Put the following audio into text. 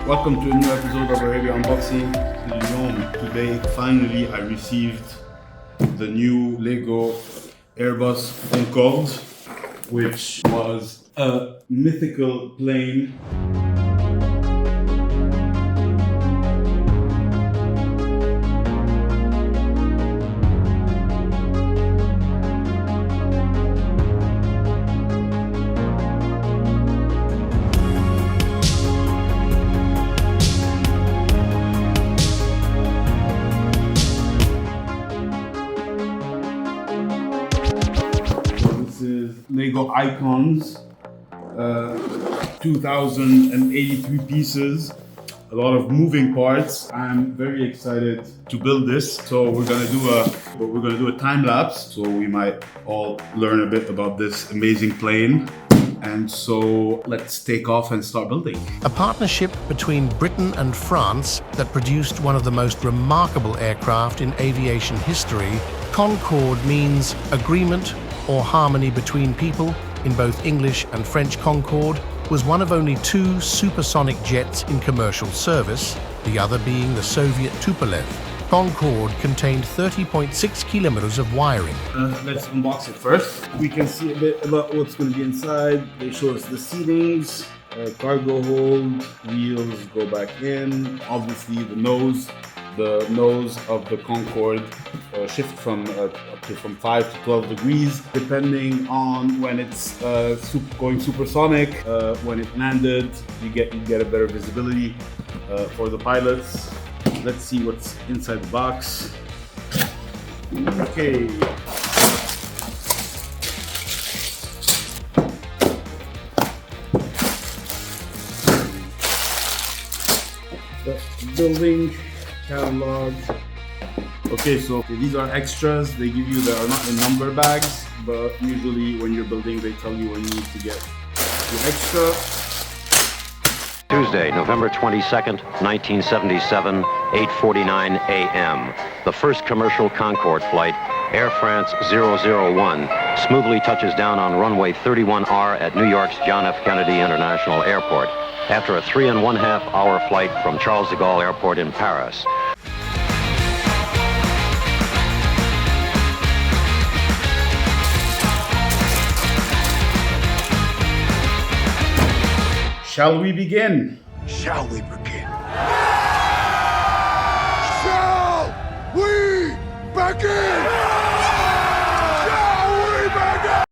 Welcome to a new episode of our heavy unboxing. Today, finally, I received the new Lego Airbus Concorde, which was a mythical plane. Lego icons, 2,083 pieces, a lot of moving parts. I'm very excited to build this. So we're gonna do a time lapse, so we might all learn a bit about this amazing plane. And so let's take off and start building. A partnership between Britain and France that produced one of the most remarkable aircraft in aviation history. Concorde means agreement or harmony between people. In both English and French, Concorde was one of only two supersonic jets in commercial service, the other being the Soviet Tupolev. Concorde contained 30.6 kilometers of wiring. Let's unbox it first. We can see a bit about what's going to be inside. They show us the seatings, cargo hold, wheels go back in, obviously the nose of the Concorde shift from 5 to 12 degrees depending on when it's going supersonic. When it landed, you get a better visibility for the pilots. Let's see what's inside the box. Okay. The building catalog. Okay, so these are extras. They give you, they are not in number bags, but usually when you're building, they tell you when you need to get the extra. Tuesday, November 22nd, 1977, 8:49 a.m. The first commercial Concorde flight, Air France 001, smoothly touches down on runway 31R at New York's John F. Kennedy International Airport after a 3.5 hour flight from Charles de Gaulle Airport in Paris. Shall we begin? Shall we begin? Shall we begin? Shall we begin?